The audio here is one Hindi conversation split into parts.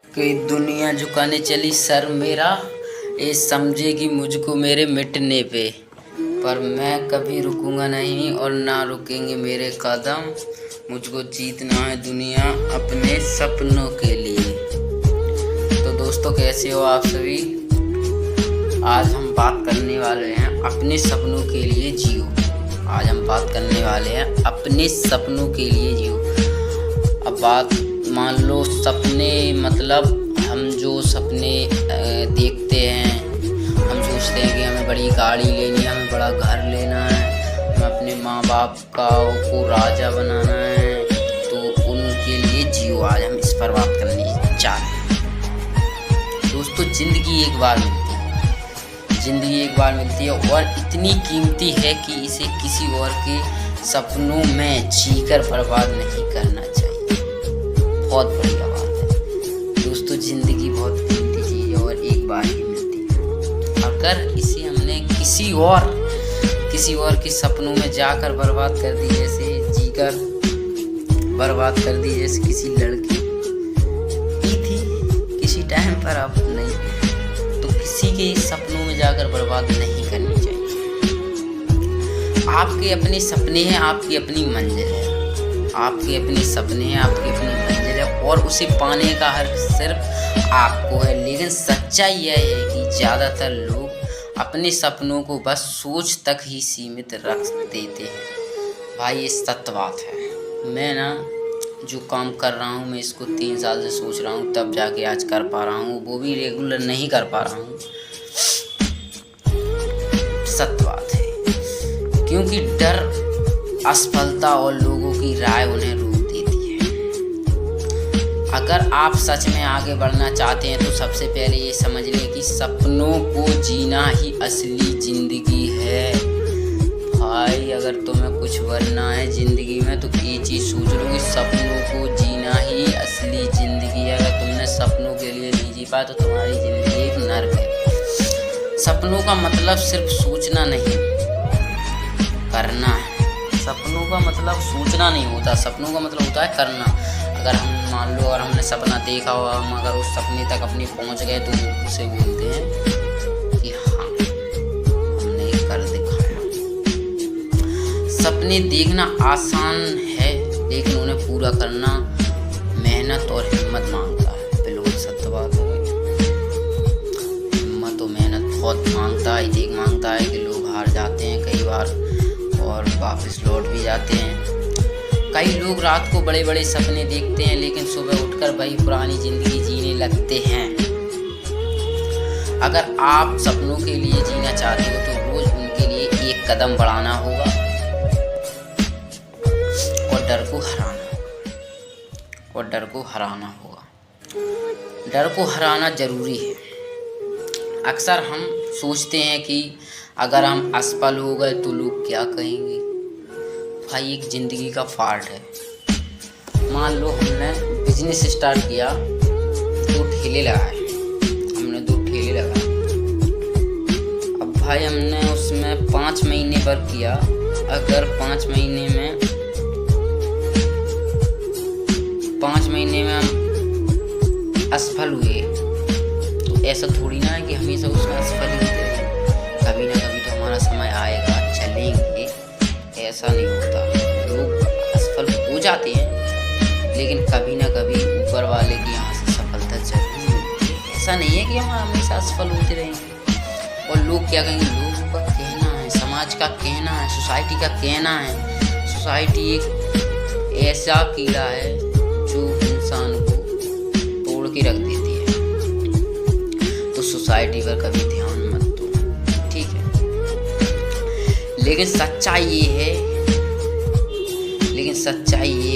कि दुनिया झुकाने चली सर मेरा, ये समझेगी मुझको मेरे मिटने पे, पर मैं कभी रुकूंगा नहीं और ना रुकेंगे मेरे कदम। मुझको जीतना है दुनिया अपने सपनों के लिए। तो दोस्तों, कैसे हो आप सभी? आज हम बात करने वाले हैं अपने सपनों के लिए जियो। आज हम बात करने वाले हैं अपने सपनों के लिए जियो। अब बात मान लो सपने, मतलब हम जो सपने देखते हैं, हम सोचते हैं कि हमें बड़ी गाड़ी लेनी है, हमें बड़ा घर लेना है, हमें अपने माँ बाप को राजा बनाना है, तो उनके लिए जियो। आज हम इस पर बात करने जा रहे हैं। दोस्तों, ज़िंदगी एक बार मिलती है, ज़िंदगी एक बार मिलती है और इतनी कीमती है कि इसे किसी और के सपनों में जीकर बर्बाद नहीं करना चाहिए। बहुत बढ़िया बात है दोस्तों, ज़िंदगी बहुत कीमती चीज़ है और एक बार ही मिलती है। अगर इसे हमने किसी और के सपनों में जाकर बर्बाद कर दी, जैसे जीकर बर्बाद कर दी, जैसे किसी लड़की की थी किसी टाइम पर, अब नहीं, तो किसी के सपनों में जाकर बर्बाद नहीं करनी चाहिए। आपके अपने सपने हैं, आपकी अपनी मंजिल है, आपके अपने सपने हैं, आपकी अपनी मंजिल है और उसे पाने का हक सिर्फ आपको है। लेकिन सच्चाई यह है कि ज़्यादातर लोग अपने सपनों को बस सोच तक ही सीमित रख देते हैं। भाई, ये सत्य बात है। मैं ना जो काम कर रहा हूँ, मैं इसको 3 साल से सोच रहा हूँ, तब जाके आज कर पा रहा हूँ, वो भी रेगुलर नहीं कर पा रहा हूँ। सत्य बात है, क्योंकि डर, असफलता और लोगों की राय उन्हें रोक देती है। अगर आप सच में आगे बढ़ना चाहते हैं तो सबसे पहले ये समझ लें कि सपनों को जीना ही असली ज़िंदगी है। भाई, अगर तुम्हें कुछ बनना है ज़िंदगी में तो ये चीज़ सोच लो कि सपनों को जीना ही असली ज़िंदगी है। अगर तुमने सपनों के लिए नहीं जी पाया तो तुम्हारी ज़िंदगी एक नर्क है। सपनों का मतलब सिर्फ सोचना नहीं, करना है। सपनों का मतलब सोचना नहीं होता, सपनों का मतलब होता है करना। अगर हम मान लो, अगर हमने सपना देखा हो, हम अगर उस सपने तक अपनी पहुंच गए तो उसे बोलते हैं कि हाँ, हमने कर दिखाया। सपने देखना आसान है, लेकिन उन्हें पूरा करना मेहनत और हिम्मत मांगता है। बिल्कुल सत्य बात है। हिम्मत और मेहनत बहुत मांगता है। देख मांगता है कि लोग हार जाते हैं कई बार और वापस लौट भी जाते हैं। कई लोग रात को बड़े बड़े सपने देखते हैं, लेकिन सुबह उठकर वही पुरानी ज़िंदगी जीने लगते हैं। अगर आप सपनों के लिए जीना चाहते हो तो रोज़ उनके लिए एक कदम बढ़ाना होगा और डर को हराना होगा। डर को हराना ज़रूरी है। अक्सर हम सोचते हैं कि अगर हम असफल हो गए तो लोग क्या कहेंगे। भाई, एक ज़िंदगी का पार्ट है। मान लो हमने बिजनेस स्टार्ट किया, 2 ठेले लगाए, हमने 2 ठेले लगाए। अब भाई, हमने उसमें 5 महीने वर्क किया। अगर 5 महीने में हम असफल हुए तो ऐसा थोड़ी ना है कि हमेशा उसमें असफल ही होते रहेंगे। कभी ना कभी तो हमारा समय आएगा, चलेंगे, ऐसा नहीं होता। लोग असफल हो जाते हैं, लेकिन कभी ना कभी ऊपर वाले की यहाँ से सफलता जरूर मिलती है। ऐसा नहीं है कि हम हमेशा असफल होते रहेंगे। और लोग क्या कहेंगे, लोगों का कहना है, समाज का कहना है, सोसाइटी का कहना है। सोसाइटी एक ऐसा कीड़ा है जो इंसान को तोड़ के रख देती है। तो सोसाइटी पर कभी ध्यान मत दो, ठीक है। लेकिन सच्चाई ये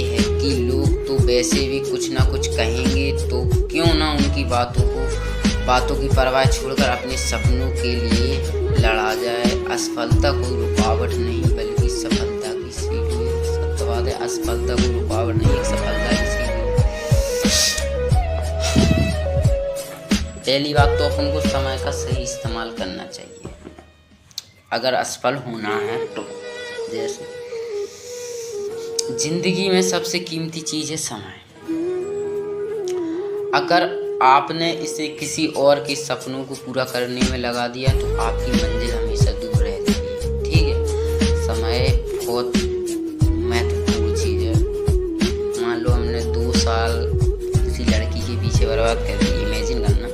है कि लोग तो वैसे भी कुछ ना कुछ कहेंगे, तो क्यों ना उनकी बातों की परवाह छोड़कर अपने सपनों के लिए लड़ा जाए। असफलता कोई रुकावट नहीं बल्कि सफलता की सीढ़ी है। सत्य बात है, असफलता कोई रुकावट नहीं, एक सफलता की सीढ़ी। पहली बात तो अपन को समय का सही इस्तेमाल करना चाहिए। अगर असफल होना है तो, जैसे जिंदगी में सबसे कीमती चीज़ है समय। अगर आपने इसे किसी और के सपनों को पूरा करने में लगा दिया तो आपकी मंजिल हमेशा दूर रह जाएगी। ठीक है, समय बहुत महत्वपूर्ण चीज़ है। मान लो हमने 2 साल किसी लड़की के पीछे बर्बाद कर दिए, इमेजिन करना,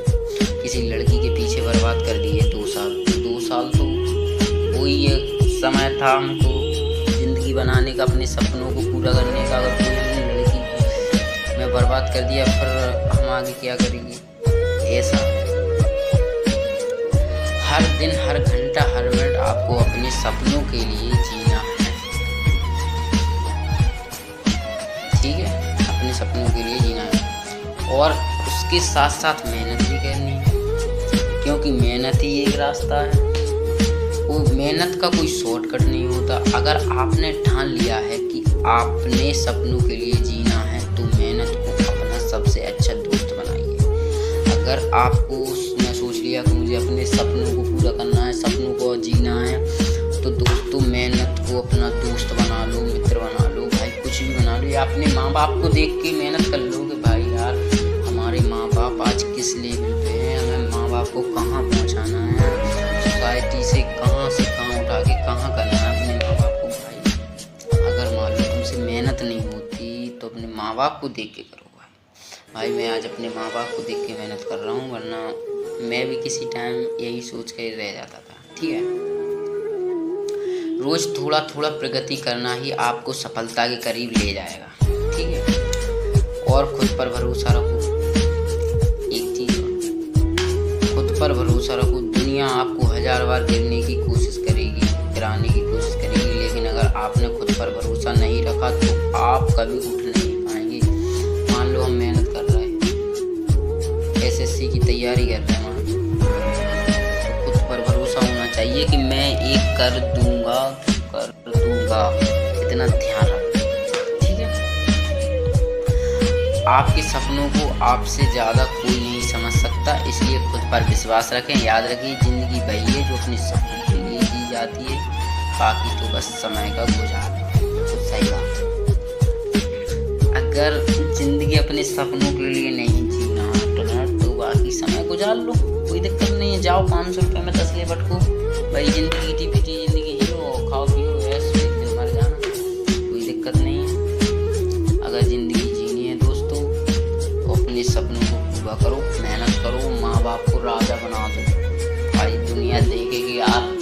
किसी लड़की के पीछे बर्बाद कर दिए 2 साल। 2 साल तो वही एक समय था हमको ज़िंदगी बनाने का, अपने सपनों को पूरा करने का। अगर कोई लड़की में बर्बाद कर दिया फिर हम आगे क्या करेंगे? ऐसा हर दिन, हर घंटा, हर मिनट आपको अपने सपनों के लिए जीना है। ठीक है, अपने सपनों के लिए जीना है और उसके साथ साथ मेहनत भी करनी है, क्योंकि मेहनत ही एक रास्ता है। वो मेहनत का कोई शॉर्टकट नहीं होता। अगर आपने ठान लिया है कि आपने सपनों के लिए जीना है तो मेहनत को अपना सबसे अच्छा दोस्त बनाइए। अगर आपको उसने सोच लिया कि मुझे अपने सपनों को पूरा करना है, सपनों को जीना है, तो दोस्तों मेहनत को अपना दोस्त बना लो, मित्र बना लो, भाई कुछ भी बना लो। या अपने माँ बाप को देख के मेहनत कर लो कि भाई यार हमारे माँ बाप आज किस लेवल पे हैं, हमें माँ बाप को कहाँ पहुँचाना है, सोसाइटी से कहाँ उठा के कहाँ करना है अपने माँ बाप को। भाई अगर मान लो तुमसे मेहनत नहीं होती तो अपने माँ बाप को देख के करो। भाई मैं आज अपने माँ बाप को देख के मेहनत कर रहा हूँ, वरना मैं भी किसी टाइम यही सोच के रह जाता था। ठीक है, रोज थोड़ा थोड़ा प्रगति करना ही आपको सफलता के करीब ले जाएगा। ठीक है, और खुद पर भरोसा रखो। एक चीज़, खुद पर भरोसा रखो। दुनिया आपको 1000 बार गिराने की कोशिश करेगी, लेकिन अगर आपने खुद पर भरोसा नहीं रखा तो आप कभी उठ नहीं पाएंगे। मान लो हम मेहनत कर रहे हैं, एसएससी की तैयारी कर रहे हैं, तो खुद पर भरोसा होना चाहिए कि मैं एक कर दूंगा, इतना ध्यान रखो। ठीक है, आपके सपनों को आपसे ज़्यादा कोई नहीं समझ सकता, इसलिए खुद पर विश्वास रखें। याद रखिए, ज़िंदगी वही है जो अपने सपनों के लिए जी जाती है, बाकी तो बस समय का गुजारा। तो सही बात। अगर ज़िंदगी अपने सपनों के लिए नहीं जीना तो बाकी समय गुजार लो, कोई दिक्कत नहीं है। जाओ 500 रुपये में तसले बटको, भाई ज़िंदगी टीपीटी ज़िंदगी जियो, खाओ पियो, ऐसे एक दिन मर जाना, कोई दिक्कत नहीं है। अगर ज़िंदगी जीनी है दोस्तों तो अपने सपनों को पूरा करो, मेहनत करो, माँ बाप को राजा बना दो। भाई दुनिया देखेगी यार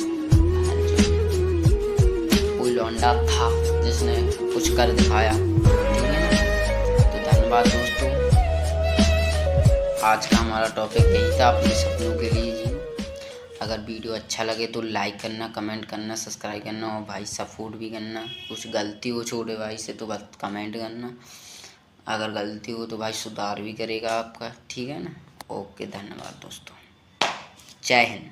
कोई लौंडा था जिसने कुछ कर दिखाया। ठीक है ना, तो धन्यवाद दोस्तों। आज का हमारा टॉपिक यही था, अपने सपनों के लिए जी। अगर वीडियो अच्छा लगे तो लाइक करना, कमेंट करना, सब्सक्राइब करना और भाई सपोर्ट भी करना। कुछ गलती हो छोटे भाई से तो बस कमेंट करना, अगर गलती हो तो भाई सुधार भी करेगा आपका। ठीक है ना, ओके, धन्यवाद दोस्तों, जय हिंद।